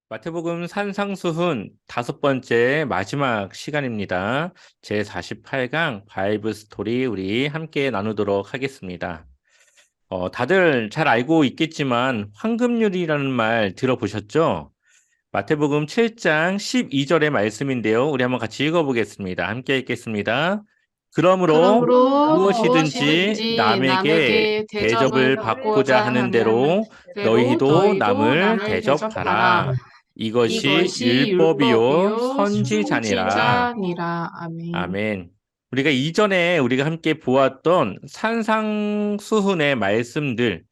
마태복음 산상수훈 다섯 번째 마지막 시간입니다. 제 48강 바이블 스토리 우리 함께 나누도록 하겠습니다. 다들 잘 알고 있겠지만 황금률이라는 말 들어보셨죠? 마태복음 7장 12절의 말씀인데요. 우리 한번 같이 읽어보겠습니다. 함께 읽겠습니다. 그러므로 그러므로 무엇이든지 무엇이든지 남에게 남에게 대접을 대접을 받고자 받고자 하는 하는 대로 대로 너희도 너희도 남을 남을 대접하라. 대접하라. 이것이 이것이 율법이요 율법이요 선지자니라. 선지자니라. 아멘. 아멘. 우리가 이전에 우리가 함께 보았던 산상수훈의 말씀들,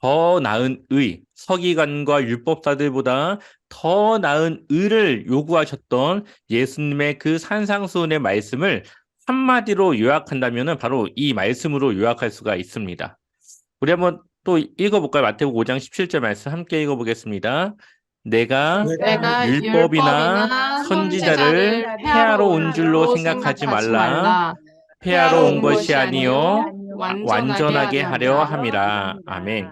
더 나은 의, 서기관과 율법사들보다 더 나은 의를 요구하셨던 예수님의 그 산상수훈의 말씀을 한마디로 요약한다면 바로 이 말씀으로 요약할 수가 있습니다. 우리 한번 또 읽어볼까요? 마태복음 5장 17절 말씀 함께 읽어보겠습니다. 내가 내가 율법이나 율법이나 선지자를 선지자를 폐하러 폐하러 온 온 줄로 줄로 생각하지 생각하지 말라. 말라. 폐하러 폐하러 온 온 것이 것이 아니요 아니요 완전하게 완전하게 하려 하려 함이라. 함이라. 아멘.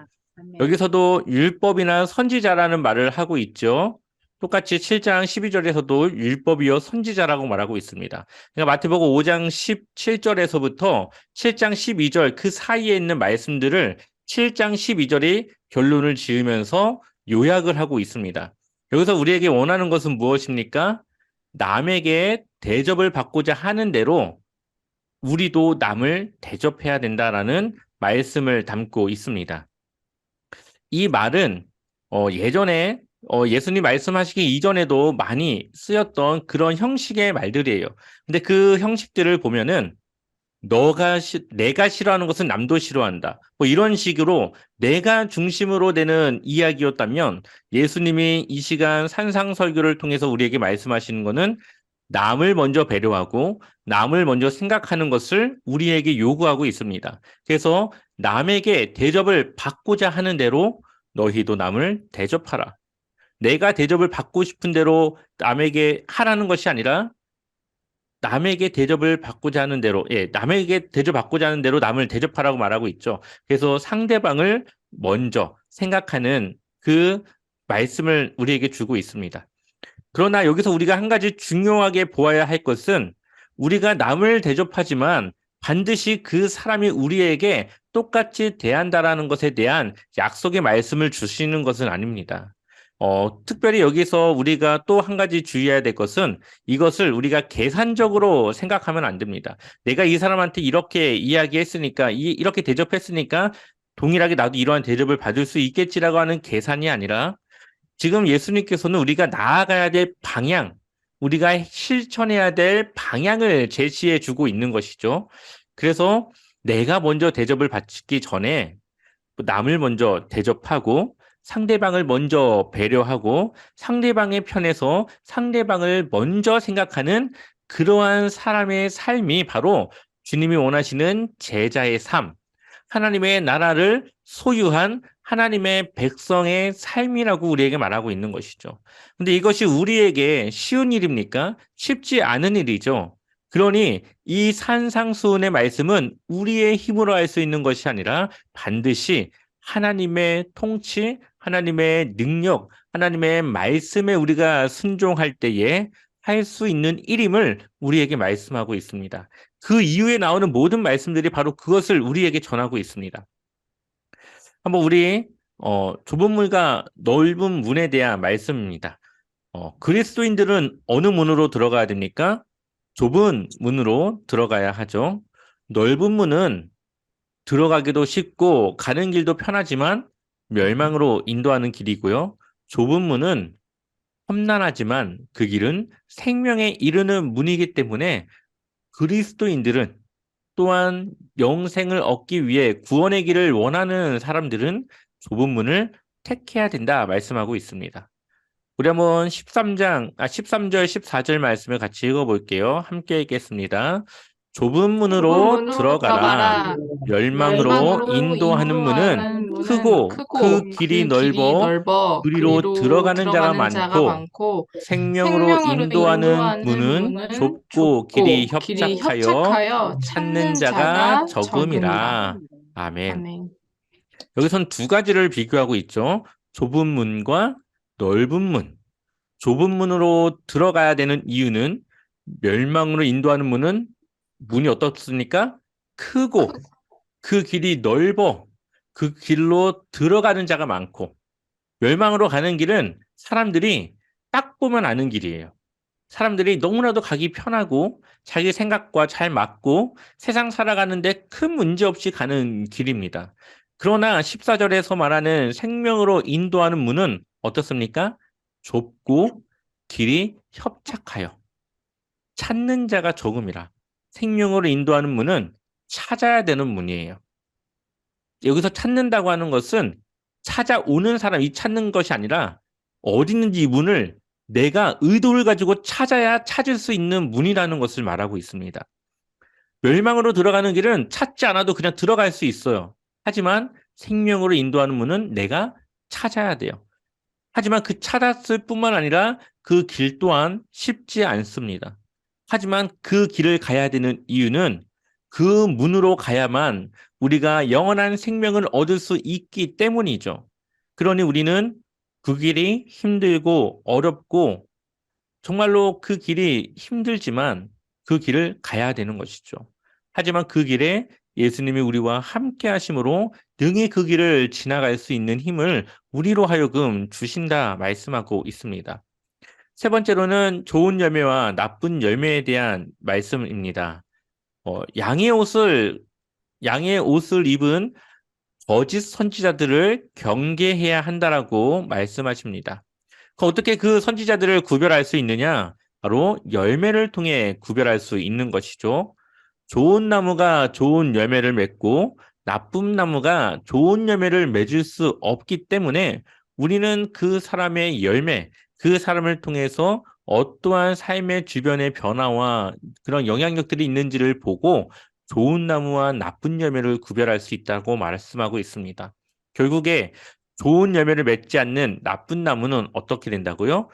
여기서도 율법이나 선지자라는 말을 하고 있죠. 똑같이 7장 12절에서도 율법이요 선지자라고 말하고 있습니다. 그러니까 마태복음 5장 17절에서부터 7장 12절 그 사이에 있는 말씀들을 7장 12절이 결론을 지으면서 요약을 하고 있습니다. 여기서 우리에게 원하는 것은 무엇입니까? 남에게 대접을 받고자 하는 대로 우리도 남을 대접해야 된다라는 말씀을 담고 있습니다. 이 말은 예전에 예수님 말씀하시기 이전에도 많이 쓰였던 그런 형식의 말들이에요. 근데 그 형식들을 보면은 내가 싫어하는 것은 남도 싫어한다. 뭐 이런 식으로 내가 중심으로 되는 이야기였다면 예수님이 이 시간 산상설교를 통해서 우리에게 말씀하시는 것은 남을 먼저 배려하고 남을 먼저 생각하는 것을 우리에게 요구하고 있습니다. 그래서 남에게 대접을 받고자 하는 대로 너희도 남을 대접하라. 내가 대접을 받고 싶은 대로 남에게 하라는 것이 아니라 남에게 대접을 받고자 하는 대로, 남에게 대접받고자 하는 대로 남을 대접하라고 말하고 있죠. 그래서 상대방을 먼저 생각하는 그 말씀을 우리에게 주고 있습니다. 그러나 여기서 우리가 한 가지 중요하게 보아야 할 것은 우리가 남을 대접하지만 반드시 그 사람이 우리에게 똑같이 대한다라는 것에 대한 약속의 말씀을 주시는 것은 아닙니다. 특별히 여기서 우리가 또 한 가지 주의해야 될 것은 이것을 우리가 계산적으로 생각하면 안 됩니다. 내가 이 사람한테 이렇게 이야기했으니까, 이렇게 대접했으니까 동일하게 나도 이러한 대접을 받을 수 있겠지라고 하는 계산이 아니라 지금 예수님께서는 우리가 나아가야 될 방향, 우리가 실천해야 될 방향을 제시해 주고 있는 것이죠. 그래서 내가 먼저 대접을 받기 전에 남을 먼저 대접하고 상대방을 먼저 배려하고 상대방의 편에서 상대방을 먼저 생각하는 그러한 사람의 삶이 바로 주님이 원하시는 제자의 삶, 하나님의 나라를 소유한 하나님의 백성의 삶이라고 우리에게 말하고 있는 것이죠. 근데 이것이 우리에게 쉬운 일입니까? 쉽지 않은 일이죠. 그러니 이 산상수훈의 말씀은 우리의 힘으로 할 수 있는 것이 아니라 반드시 하나님의 통치, 하나님의 능력, 하나님의 말씀에 우리가 순종할 때에 할 수 있는 일임을 우리에게 말씀하고 있습니다. 그 이후에 나오는 모든 말씀들이 바로 그것을 우리에게 전하고 있습니다. 한번 우리 좁은 문과 넓은 문에 대한 말씀입니다. 그리스도인들은 어느 문으로 들어가야 됩니까? 좁은 문으로 들어가야 하죠. 넓은 문은 들어가기도 쉽고 가는 길도 편하지만 멸망으로 인도하는 길이고요. 좁은 문은 험난하지만 그 길은 생명에 이르는 문이기 때문에 그리스도인들은 또한 영생을 얻기 위해 구원의 길을 원하는 사람들은 좁은 문을 택해야 된다 말씀하고 있습니다. 우리 한번 13절, 14절 말씀을 같이 읽어볼게요. 함께 읽겠습니다. 좁은 좁은 문으로 문으로 들어가라. 들어가라. 멸망으로 멸망으로 인도하는 문은 인도하는 문은 크고 그 크고 길이 그 길이 넓어 넓어 그리로 그리로 들어가는 자가 들어가는 자가 많고 많고 생명으로 생명으로 인도하는 인도하는 문은 문은 좁고 길이 좁고 길이 협착하여 협착하여 찾는 찾는 자가 자가 적음이라. 적음이라. 아멘. 아멘. 여기선 두 가지를 비교하고 있죠. 좁은 문과 넓은 문. 좁은 문으로 들어가야 되는 이유는 멸망으로 인도하는 문이 어떻습니까? 크고 그 길이 넓어 그 길로 들어가는 자가 많고 멸망으로 가는 길은 사람들이 딱 보면 아는 길이에요. 사람들이 너무나도 가기 편하고 자기 생각과 잘 맞고 세상 살아가는데 큰 문제 없이 가는 길입니다. 그러나 14절에서 말하는 생명으로 인도하는 문은 어떻습니까? 좁고 길이 협착하여 찾는 자가 적음이라. 생명으로 인도하는 문은 찾아야 되는 문이에요. 여기서 찾는다고 하는 것은 찾아오는 사람이 찾는 것이 아니라 어디 있는지 이 문을 내가 의도를 가지고 찾아야 찾을 수 있는 문이라는 것을 말하고 있습니다. 멸망으로 들어가는 길은 찾지 않아도 그냥 들어갈 수 있어요. 하지만 생명으로 인도하는 문은 내가 찾아야 돼요. 하지만 그 찾았을 뿐만 아니라 그 길 또한 쉽지 않습니다. 하지만 그 길을 가야 되는 이유는 그 문으로 가야만 우리가 영원한 생명을 얻을 수 있기 때문이죠. 그러니 우리는 그 길이 힘들고 어렵고 정말로 그 길이 힘들지만 그 길을 가야 되는 것이죠. 하지만 그 길에 예수님이 우리와 함께 하심으로 능히 그 길을 지나갈 수 있는 힘을 우리로 하여금 주신다 말씀하고 있습니다. 세 번째로는 좋은 열매와 나쁜 열매에 대한 말씀입니다. 양의 옷을 입은 거짓 선지자들을 경계해야 한다라고 말씀하십니다. 어떻게 그 선지자들을 구별할 수 있느냐? 바로 열매를 통해 구별할 수 있는 것이죠. 좋은 나무가 좋은 열매를 맺고 나쁜 나무가 좋은 열매를 맺을 수 없기 때문에 우리는 그 사람의 열매, 그 사람을 통해서 어떠한 삶의 주변의 변화와 그런 영향력들이 있는지를 보고 좋은 나무와 나쁜 열매를 구별할 수 있다고 말씀하고 있습니다. 결국에 좋은 열매를 맺지 않는 나쁜 나무는 어떻게 된다고요?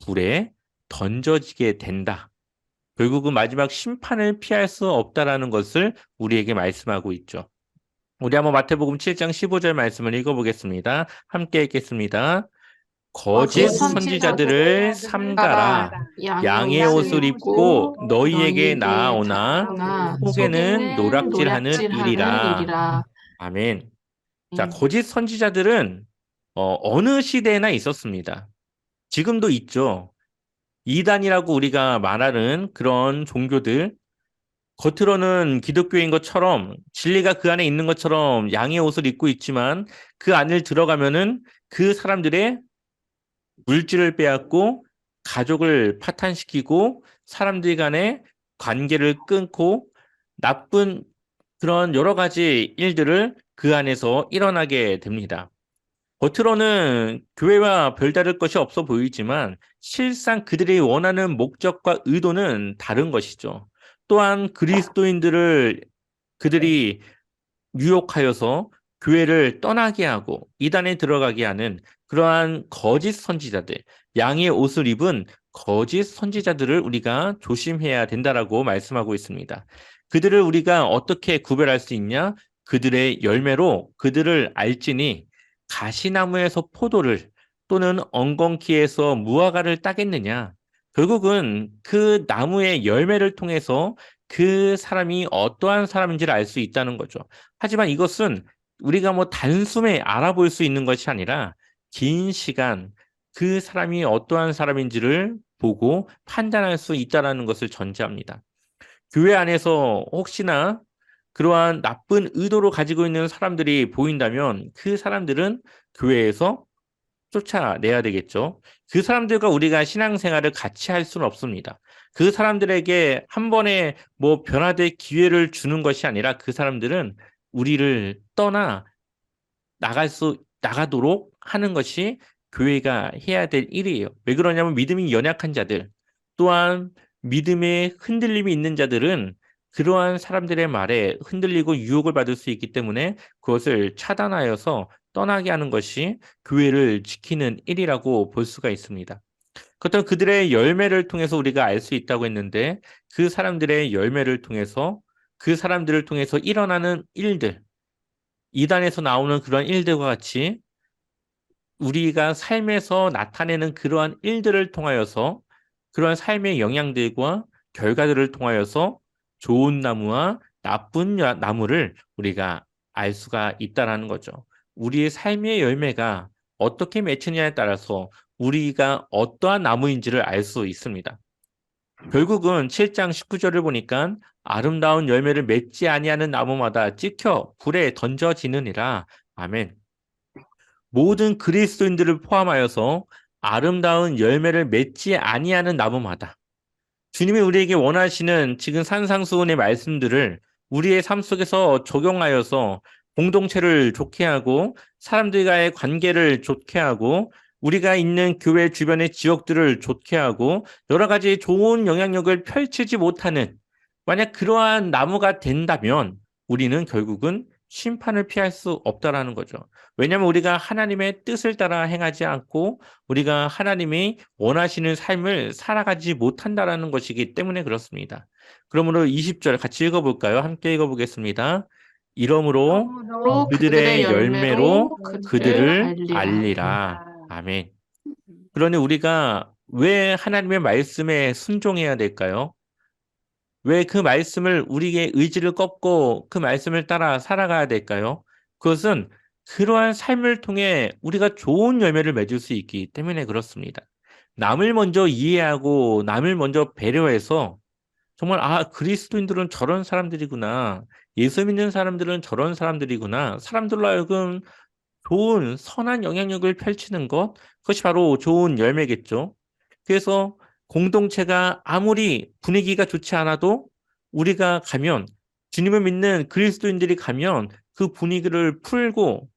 불에 던져지게 된다. 결국은 마지막 심판을 피할 수 없다라는 것을 우리에게 말씀하고 있죠. 우리 한번 마태복음 7장 15절 말씀을 읽어보겠습니다. 함께 읽겠습니다. 거짓 거짓 선지자들을 삼가라. 삼가라. 양의 양의 옷을 옷을 입고 입고 너희에게 너희에게 나아오나 나오나 속에는 속에는 노략질하는 노략질하는 일이라. 일이라. 아멘. 자, 거짓 선지자들은 어느 시대에나 있었습니다. 지금도 있죠. 이단이라고 우리가 말하는 그런 종교들, 겉으로는 기독교인 것처럼 진리가 그 안에 있는 것처럼 양의 옷을 입고 있지만 그 안을 들어가면은 그 사람들의 물질을 빼앗고 가족을 파탄시키고 사람들 간의 관계를 끊고 나쁜 그런 여러 가지 일들을 그 안에서 일어나게 됩니다. 겉으로는 교회와 별다를 것이 없어 보이지만 실상 그들이 원하는 목적과 의도는 다른 것이죠. 또한 그리스도인들을 그들이 유혹하여서 교회를 떠나게 하고 이단에 들어가게 하는 그러한 거짓 선지자들, 양의 옷을 입은 거짓 선지자들을 우리가 조심해야 된다라고 말씀하고 있습니다. 그들을 우리가 어떻게 구별할 수 있냐? 그들의 열매로 그들을 알지니 가시나무에서 포도를 또는 엉겅퀴에서 무화과를 따겠느냐? 결국은 그 나무의 열매를 통해서 그 사람이 어떠한 사람인지를 알 수 있다는 거죠. 하지만 이것은 우리가 뭐 단숨에 알아볼 수 있는 것이 아니라 긴 시간 그 사람이 어떠한 사람인지를 보고 판단할 수 있다는 것을 전제합니다. 교회 안에서 혹시나 그러한 나쁜 의도로 가지고 있는 사람들이 보인다면 그 사람들은 교회에서 쫓아내야 되겠죠. 그 사람들과 우리가 신앙생활을 같이 할 수는 없습니다. 그 사람들에게 한 번에 뭐 변화될 기회를 주는 것이 아니라 그 사람들은 우리를 떠나 나가도록 하는 것이 교회가 해야 될 일이에요. 왜 그러냐면 믿음이 연약한 자들, 또한 믿음에 흔들림이 있는 자들은 그러한 사람들의 말에 흔들리고 유혹을 받을 수 있기 때문에 그것을 차단하여서 떠나게 하는 것이 교회를 지키는 일이라고 볼 수가 있습니다. 그렇다면 그들의 열매를 통해서 우리가 알 수 있다고 했는데 그 사람들의 열매를 통해서 그 사람들을 통해서 일어나는 일들, 이단에서 나오는 그런 일들과 같이 우리가 삶에서 나타내는 그러한 일들을 통하여서 그러한 삶의 영향들과 결과들을 통하여서 좋은 나무와 나쁜 나무를 우리가 알 수가 있다라는 거죠. 우리의 삶의 열매가 어떻게 맺히냐에 따라서 우리가 어떠한 나무인지를 알 수 있습니다. 결국은 7장 19절을 보니까 아름다운 열매를 맺지 아니하는 나무마다 찍혀 불에 던져지느니라. 아멘. 모든 그리스도인들을 포함하여서 아름다운 열매를 맺지 아니하는 나무마다 주님이 우리에게 원하시는 지금 산상수훈의 말씀들을 우리의 삶 속에서 적용하여서 공동체를 좋게 하고 사람들과의 관계를 좋게 하고 우리가 있는 교회 주변의 지역들을 좋게 하고 여러 가지 좋은 영향력을 펼치지 못하는 만약 그러한 나무가 된다면 우리는 결국은 심판을 피할 수 없다라는 거죠. 왜냐하면 우리가 하나님의 뜻을 따라 행하지 않고 우리가 하나님이 원하시는 삶을 살아가지 못한다라는 것이기 때문에 그렇습니다. 그러므로 20절 같이 읽어볼까요? 함께 읽어보겠습니다. 이러므로 그들의 열매로 그들을 알리라. 아멘. 그러니 우리가 왜 하나님의 말씀에 순종해야 될까요? 왜 그 말씀을 우리의 의지를 꺾고 그 말씀을 따라 살아가야 될까요? 그것은 그러한 삶을 통해 우리가 좋은 열매를 맺을 수 있기 때문에 그렇습니다. 남을 먼저 이해하고 남을 먼저 배려해서 정말 그리스도인들은 저런 사람들이구나. 예수 믿는 사람들은 저런 사람들이구나. 사람들로 하여금 좋은 선한 영향력을 펼치는 것, 그것이 바로 좋은 열매겠죠. 그래서 공동체가 아무리 분위기가 좋지 않아도 우리가 가면 주님을 믿는 그리스도인들이 가면 그 분위기를 풀고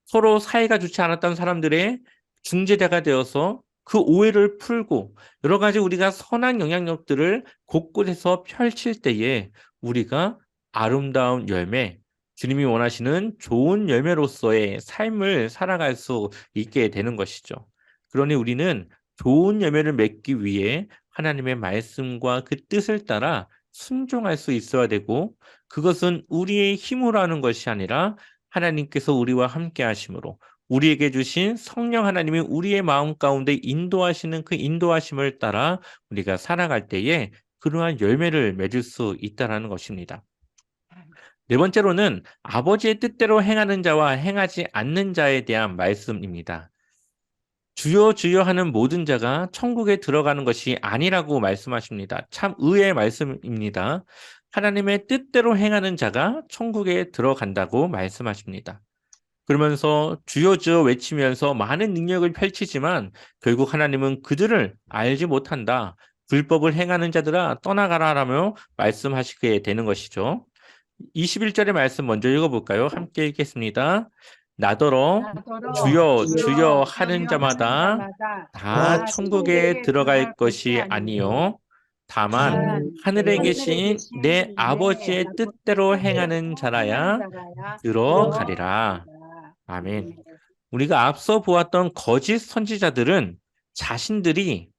서로 사이가 좋지 않았던 사람들의 중재자가 되어서 그 오해를 풀고 여러 가지 우리가 선한 영향력들을 곳곳에서 펼칠 때에 우리가 아름다운 열매, 주님이 원하시는 좋은 열매로서의 삶을 살아갈 수 있게 되는 것이죠. 그러니 우리는 좋은 열매를 맺기 위해 하나님의 말씀과 그 뜻을 따라 순종할 수 있어야 되고 그것은 우리의 힘으로 하는 것이 아니라 하나님께서 우리와 함께 하심으로 우리에게 주신 성령 하나님이 우리의 마음 가운데 인도하시는 그 인도하심을 따라 우리가 살아갈 때에 그러한 열매를 맺을 수 있다는 것입니다. 네 번째로는 아버지의 뜻대로 행하는 자와 행하지 않는 자에 대한 말씀입니다. 주여 주여 하는 모든 자가 천국에 들어가는 것이 아니라고 말씀하십니다. 참 의외의 말씀입니다. 하나님의 뜻대로 행하는 자가 천국에 들어간다고 말씀하십니다. 그러면서 주여 주여 외치면서 많은 능력을 펼치지만 결국 하나님은 그들을 알지 못한다. 불법을 행하는 자들아 떠나가라라며 말씀하시게 되는 것이죠. 21절의 말씀 먼저 읽어볼까요? 함께 읽겠습니다. 나더러 주여 주여 하는 자마다 다 천국에 들어갈 것이 아니요 다만 하늘에 계신 내 아버지의 뜻대로 행하는 자라야 들어가리라. 아멘. 우리가 앞서 보았던 거짓 선지자들은 자신들이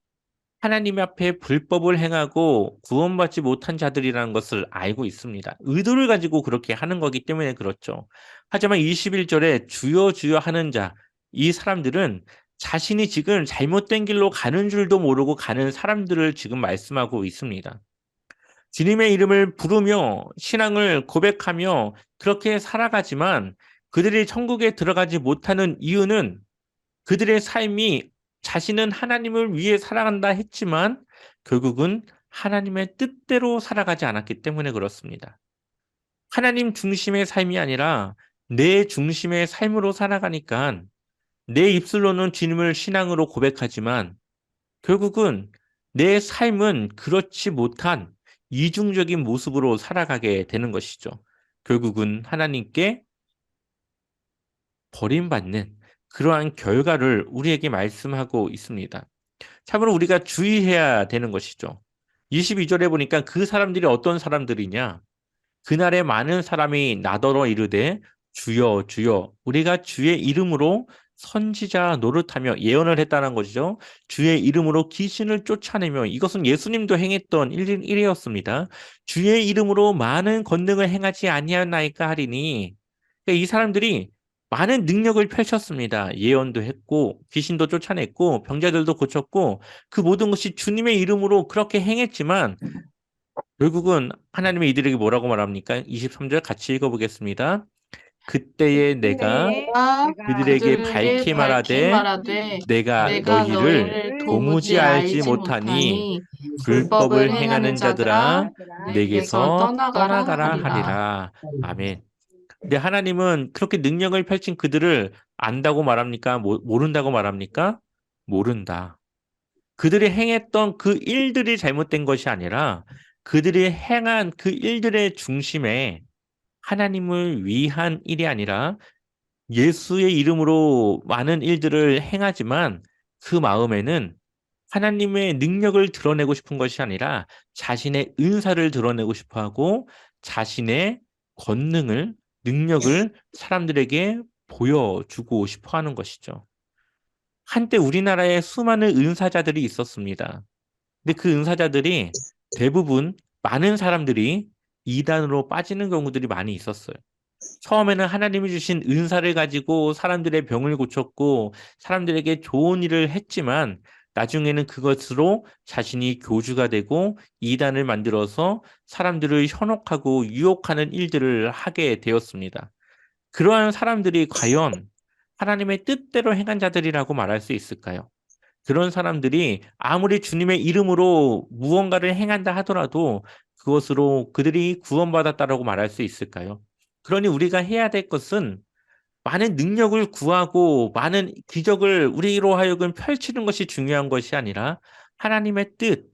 하나님 앞에 불법을 행하고 구원받지 못한 자들이라는 것을 알고 있습니다. 의도를 가지고 그렇게 하는 거기 때문에 그렇죠. 하지만 21절에 주여 주여 하는 자, 이 사람들은 자신이 지금 잘못된 길로 가는 줄도 모르고 가는 사람들을 지금 말씀하고 있습니다. 주님의 이름을 부르며 신앙을 고백하며 그렇게 살아가지만 그들이 천국에 들어가지 못하는 이유는 그들의 삶이 자신은 하나님을 위해 살아간다 했지만 결국은 하나님의 뜻대로 살아가지 않았기 때문에 그렇습니다. 하나님 중심의 삶이 아니라 내 중심의 삶으로 살아가니까 내 입술로는 주님을 신앙으로 고백하지만 결국은 내 삶은 그렇지 못한 이중적인 모습으로 살아가게 되는 것이죠. 결국은 하나님께 버림받는 그러한 결과를 우리에게 말씀하고 있습니다. 참으로 우리가 주의해야 되는 것이죠. 22절에 보니까 그 사람들이 어떤 사람들이냐? 그날에 많은 사람이 나더러 이르되 주여 주여 우리가 주의 이름으로 선지자 노릇하며 예언을 했다는 것이죠. 주의 이름으로 귀신을 쫓아내며 이것은 예수님도 행했던 일이었습니다. 주의 이름으로 많은 권능을 행하지 아니하나이까 하리니 그러니까 이 사람들이 많은 능력을 펼쳤습니다. 예언도 했고 귀신도 쫓아냈고 병자들도 고쳤고 그 모든 것이 주님의 이름으로 그렇게 행했지만 결국은 하나님이 이들에게 뭐라고 말합니까? 23절 같이 읽어보겠습니다. 그때에 내가 내가 그들에게 그들에게 밝히 밝히 말하되 말하되 내가 내가 너희를 너희를 도무지 도무지 알지 알지 못하니 못하니 불법을 불법을 행하는 행하는 자들아 자들아 내게서 내게서 떠나가라 떠나가라 하리라. 하리라. 아멘. 근데 하나님은 그렇게 능력을 펼친 그들을 안다고 말합니까? 모른다고 말합니까? 모른다. 그들이 행했던 그 일들이 잘못된 것이 아니라 그들이 행한 그 일들의 중심에 하나님을 위한 일이 아니라 예수의 이름으로 많은 일들을 행하지만 그 마음에는 하나님의 능력을 드러내고 싶은 것이 아니라 자신의 은사를 드러내고 싶어 하고 자신의 권능을, 능력을 사람들에게 보여주고 싶어 하는 것이죠. 한때 우리나라에 수많은 은사자들이 있었습니다. 근데 그 은사자들이 대부분 많은 사람들이 이단으로 빠지는 경우들이 많이 있었어요. 처음에는 하나님이 주신 은사를 가지고 사람들의 병을 고쳤고 사람들에게 좋은 일을 했지만 나중에는 그것으로 자신이 교주가 되고 이단을 만들어서 사람들을 현혹하고 유혹하는 일들을 하게 되었습니다. 그러한 사람들이 과연 하나님의 뜻대로 행한 자들이라고 말할 수 있을까요? 그런 사람들이 아무리 주님의 이름으로 무언가를 행한다 하더라도 그것으로 그들이 구원받았다라고 말할 수 있을까요? 그러니 우리가 해야 될 것은 많은 능력을 구하고 많은 기적을 우리로 하여금 펼치는 것이 중요한 것이 아니라 하나님의 뜻,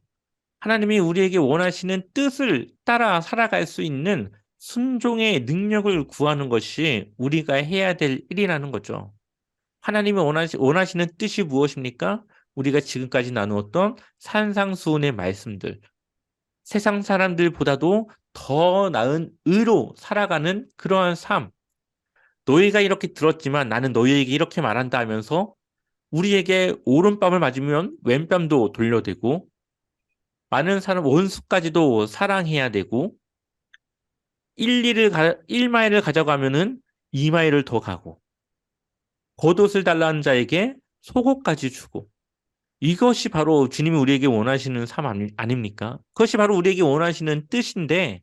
하나님이 우리에게 원하시는 뜻을 따라 살아갈 수 있는 순종의 능력을 구하는 것이 우리가 해야 될 일이라는 거죠. 하나님이 원하시는 뜻이 무엇입니까? 우리가 지금까지 나누었던 산상수훈의 말씀들, 세상 사람들보다도 더 나은 의로 살아가는 그러한 삶. 너희가 이렇게 들었지만 나는 너희에게 이렇게 말한다 하면서 우리에게 오른뺨을 맞으면 왼뺨도 돌려대고 많은 사람 원수까지도 사랑해야 되고 1마일을 가져가면은 2마일을 더 가고 겉옷을 달라는 자에게 속옷까지 주고 이것이 바로 주님이 우리에게 원하시는 삶 아닙니까? 그것이 바로 우리에게 원하시는 뜻인데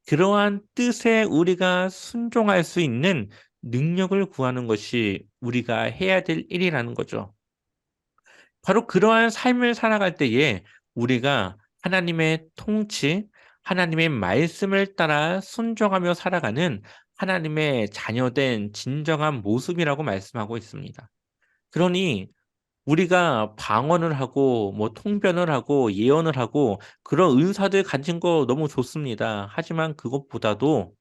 그러한 뜻에 우리가 순종할 수 있는 능력을 구하는 것이 우리가 해야 될 일이라는 거죠. 바로 그러한 삶을 살아갈 때에 우리가 하나님의 통치, 하나님의 말씀을 따라 순종하며 살아가는 하나님의 자녀된 진정한 모습이라고 말씀하고 있습니다. 그러니 우리가 방언을 하고 뭐 통변을 하고 예언을 하고 그런 은사들 가진 거 너무 좋습니다. 하지만 그것보다도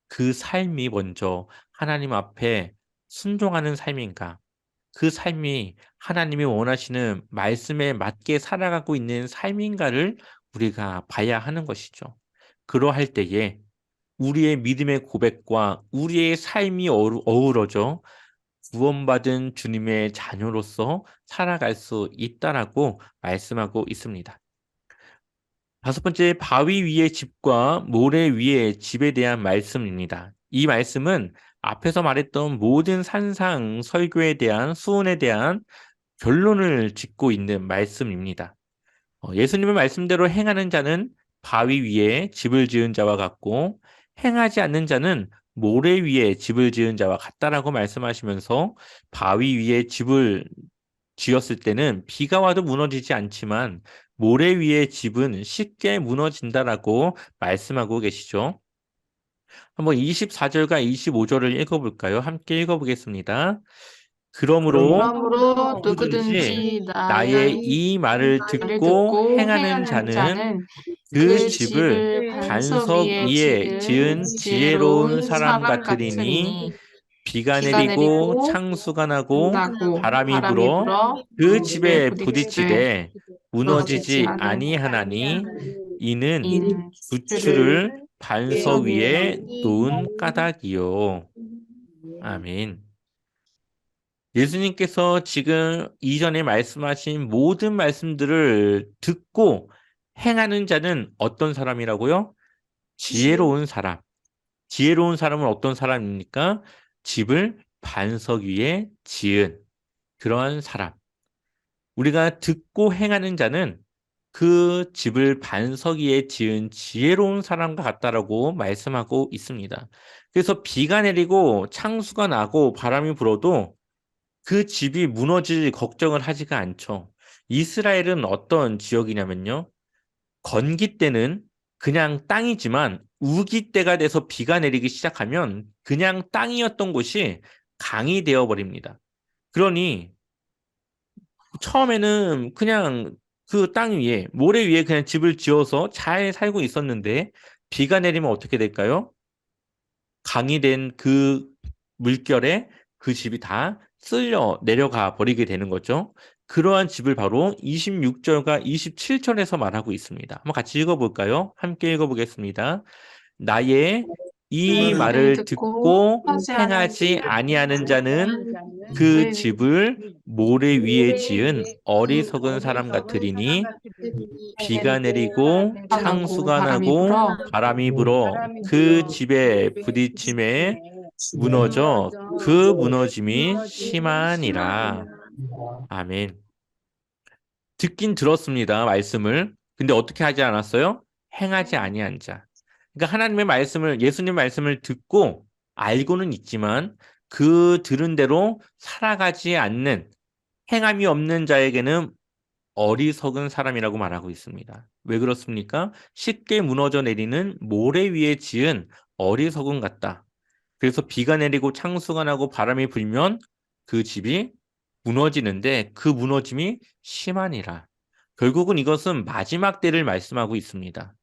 그 삶이 먼저 하나님 앞에 순종하는 삶인가? 그 삶이 하나님이 원하시는 말씀에 맞게 살아가고 있는 삶인가를 우리가 봐야 하는 것이죠. 그러할 때에 우리의 믿음의 고백과 우리의 삶이 어우러져 구원받은 주님의 자녀로서 살아갈 수 있다라고 말씀하고 있습니다. 다섯 번째, 바위 위의 집과 모래 위의 집에 대한 말씀입니다. 이 말씀은 앞에서 말했던 모든 산상, 설교에 대한 수훈에 대한 결론을 짓고 있는 말씀입니다. 예수님의 말씀대로 행하는 자는 바위 위에 집을 지은 자와 같고 행하지 않는 자는 모래 위에 집을 지은 자와 같다라고 말씀하시면서 바위 위에 집을 지었을 때는 비가 와도 무너지지 않지만 모래 위에 집은 쉽게 무너진다라고 말씀하고 계시죠. 한번 24절과 25절을 읽어볼까요? 함께 읽어보겠습니다. 그러므로 그러므로 누구든지 누구든지 나의 나의 이 말을 말을 듣고 듣고 행하는 행하는 자는 자는 그 그 집을 집을 반석 반석 위에 위에 지은 지은 지혜로운 지혜로운 사람 사람 같으리니 같으리니 비가 비가 내리고 내리고 창수가 나고 나고 바람이 바람이 불어 불어 그 그 집에 집에 부딪히되 부딪히되 무너지지 무너지지 않으니 아니하나니 이는 이는 주를 부추를 반석 반석 위에 위에 놓은 까닭이요. 아멘. 예수님께서 지금 이전에 말씀하신 모든 말씀들을 듣고 행하는 자는 어떤 사람이라고요? 지혜로운 사람. 지혜로운 사람은 어떤 사람입니까? 집을 반석 위에 지은 그러한 사람. 우리가 듣고 행하는 자는 그 집을 반석 위에 지은 지혜로운 사람과 같다라고 말씀하고 있습니다. 그래서 비가 내리고 창수가 나고 바람이 불어도 그 집이 무너질 걱정을 하지가 않죠. 이스라엘은 어떤 지역이냐면요. 건기 때는 그냥 땅이지만 우기 때가 돼서 비가 내리기 시작하면 그냥 땅이었던 곳이 강이 되어 버립니다. 그러니 처음에는 그냥 그 땅 위에, 모래 위에 그냥 집을 지어서 잘 살고 있었는데 비가 내리면 어떻게 될까요? 강이 된 그 물결에 그 집이 다 쓸려 내려가 버리게 되는 거죠. 그러한 집을 바로 26절과 27절에서 말하고 있습니다. 한번 같이 읽어볼까요? 함께 읽어보겠습니다. 나의 이 말을 듣고 행하지 아니하는 자는 그 집을 모래 위에 지은 어리석은 사람 같으리니 비가 내리고 창수가 나고 바람이 불어 그 집에 부딪힘에 무너져 그 무너짐이 심하니라. 아멘. 듣긴 들었습니다. 말씀을. 근데 어떻게 하지 않았어요? 행하지 아니한 자. 그러니까 하나님의 말씀을 예수님 말씀을 듣고 알고는 있지만 그 들은 대로 살아가지 않는 행함이 없는 자에게는 어리석은 사람이라고 말하고 있습니다. 왜 그렇습니까? 쉽게 무너져 내리는 모래 위에 지은 어리석은 같다. 그래서 비가 내리고 창수가 나고 바람이 불면 그 집이 무너지는데 그 무너짐이 심하니라. 결국은 이것은 마지막 때를 말씀하고 있습니다.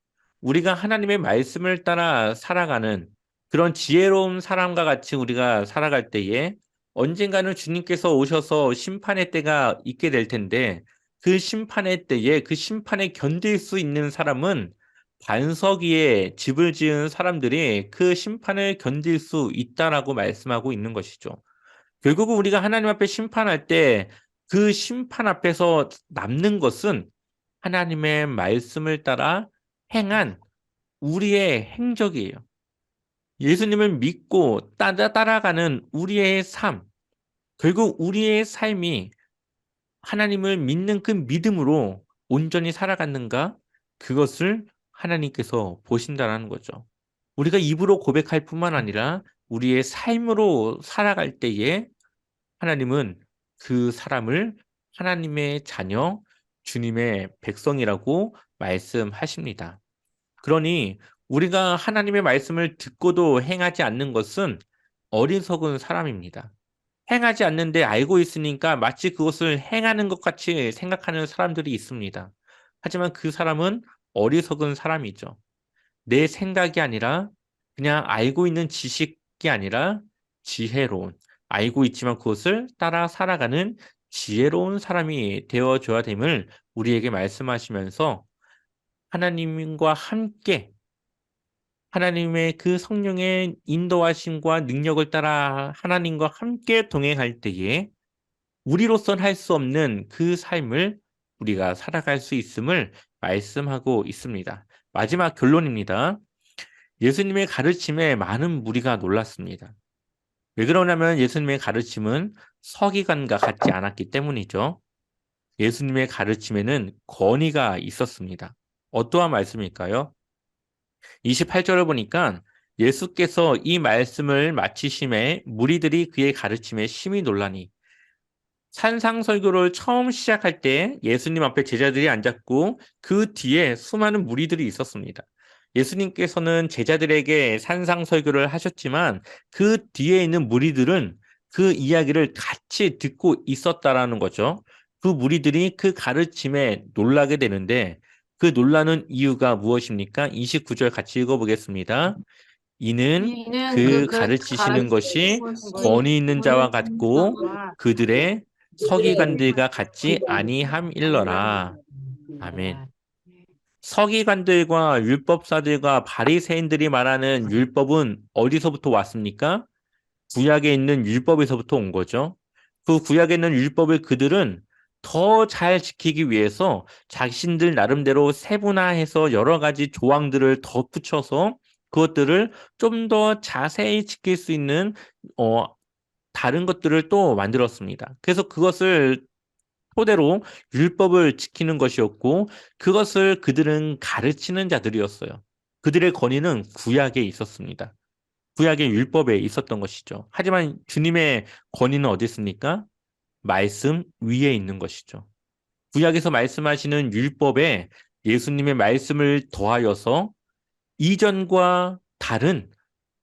우리가 하나님의 말씀을 따라 살아가는 그런 지혜로운 사람과 같이 우리가 살아갈 때에 언젠가는 주님께서 오셔서 심판의 때가 있게 될 텐데 그 심판의 때에 그 심판에 견딜 수 있는 사람은 반석 위에 집을 지은 사람들이 그 심판을 견딜 수 있다라고 말씀하고 있는 것이죠. 결국은 우리가 하나님 앞에 심판할 때 그 심판 앞에서 남는 것은 하나님의 말씀을 따라 행한 우리의 행적이에요. 예수님을 믿고 따라가는 우리의 삶, 결국 우리의 삶이 하나님을 믿는 그 믿음으로 온전히 살아갔는가? 그것을 하나님께서 보신다라는 거죠. 우리가 입으로 고백할 뿐만 아니라 우리의 삶으로 살아갈 때에 하나님은 그 사람을 하나님의 자녀, 주님의 백성이라고 말씀하십니다. 그러니 우리가 하나님의 말씀을 듣고도 행하지 않는 것은 어리석은 사람입니다. 행하지 않는데 알고 있으니까 마치 그것을 행하는 것 같이 생각하는 사람들이 있습니다. 하지만 그 사람은 어리석은 사람이죠. 내 생각이 아니라 그냥 알고 있는 지식이 아니라 지혜로운, 알고 있지만 그것을 따라 살아가는 지혜로운 사람이 되어줘야 됨을 우리에게 말씀하시면서 하나님과 함께 하나님의 그 성령의 인도하심과 능력을 따라 하나님과 함께 동행할 때에 우리로선 할 수 없는 그 삶을 우리가 살아갈 수 있음을 말씀하고 있습니다. 마지막 결론입니다. 예수님의 가르침에 많은 무리가 놀랐습니다. 왜 그러냐면 예수님의 가르침은 서기관과 같지 않았기 때문이죠. 예수님의 가르침에는 권위가 있었습니다. 어떠한 말씀일까요? 28절을 보니까 예수께서 이 말씀을 마치심에 무리들이 그의 가르침에 심히 놀라니 산상설교를 처음 시작할 때 예수님 앞에 제자들이 앉았고 그 뒤에 수많은 무리들이 있었습니다. 예수님께서는 제자들에게 산상설교를 하셨지만 그 뒤에 있는 무리들은 그 이야기를 같이 듣고 있었다라는 거죠. 그 무리들이 그 가르침에 놀라게 되는데 그 놀라는 이유가 무엇입니까? 29절 같이 읽어보겠습니다. 이는 그 가르치시는 것이 권위 있는 자와 같고 그들의 서기관들과 같지 아니함일러라. 아멘. 서기관들과 율법사들과 바리새인들이 말하는 율법은 어디서부터 왔습니까? 구약에 있는 율법에서부터 온 거죠. 그 구약에 있는 율법을 그들은 더 잘 지키기 위해서 자신들 나름대로 세분화해서 여러 가지 조항들을 덧붙여서 그것들을 좀 더 자세히 지킬 수 있는 다른 것들을 또 만들었습니다. 그래서 그것을 토대로 율법을 지키는 것이었고 그것을 그들은 가르치는 자들이었어요. 그들의 권위는 구약에 있었습니다. 구약의 율법에 있었던 것이죠. 하지만 주님의 권위는 어디 있습니까? 말씀 위에 있는 것이죠. 구약에서 말씀하시는 율법에 예수님의 말씀을 더하여서 이전과 다른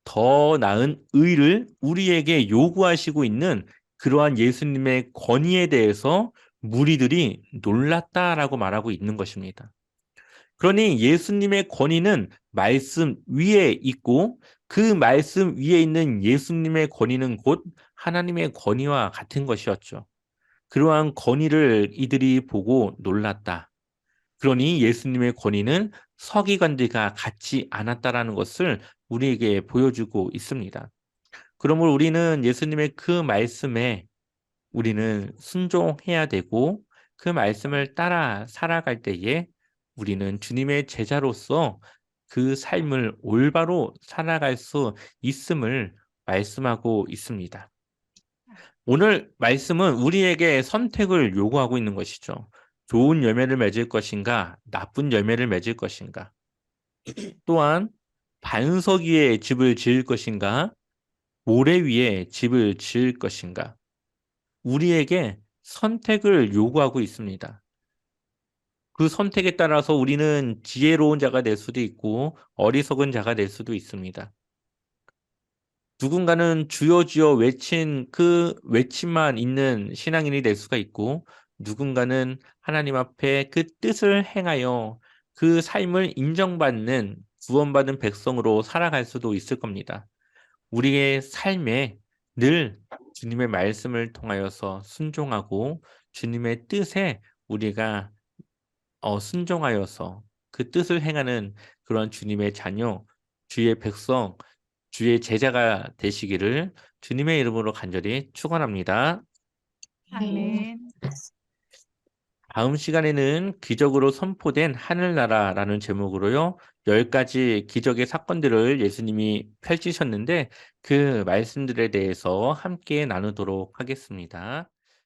더 나은 의를 우리에게 요구하시고 있는 그러한 예수님의 권위에 대해서 무리들이 놀랐다라고 말하고 있는 것입니다. 그러니 예수님의 권위는 말씀 위에 있고 그 말씀 위에 있는 예수님의 권위는 곧 하나님의 권위와 같은 것이었죠. 그러한 권위를 이들이 보고 놀랐다. 그러니 예수님의 권위는 서기관들과 같지 않았다라는 것을 우리에게 보여주고 있습니다. 그러므로 우리는 예수님의 그 말씀에 우리는 순종해야 되고 그 말씀을 따라 살아갈 때에 우리는 주님의 제자로서 그 삶을 올바로 살아갈 수 있음을 말씀하고 있습니다. 오늘 말씀은 우리에게 선택을 요구하고 있는 것이죠. 좋은 열매를 맺을 것인가, 나쁜 열매를 맺을 것인가. 또한 반석 위에 집을 지을 것인가, 모래 위에 집을 지을 것인가. 우리에게 선택을 요구하고 있습니다. 그 선택에 따라서 우리는 지혜로운 자가 될 수도 있고 어리석은 자가 될 수도 있습니다. 누군가는 주여 주여 외친 그 외침만 있는 신앙인이 될 수가 있고 누군가는 하나님 앞에 그 뜻을 행하여 그 삶을 인정받는 구원받은 백성으로 살아갈 수도 있을 겁니다. 우리의 삶에 늘 주님의 말씀을 통하여서 순종하고 주님의 뜻에 우리가 순종하여서 그 뜻을 행하는 그런 주님의 자녀, 주의 백성, 주의 제자가 되시기를 주님의 이름으로 간절히 축원합니다. 아멘. 다음 시간에는 기적으로 선포된 하늘나라라는 제목으로요. 10가지 기적의 사건들을 예수님이 펼치셨는데 그 말씀들에 대해서 함께 나누도록 하겠습니다.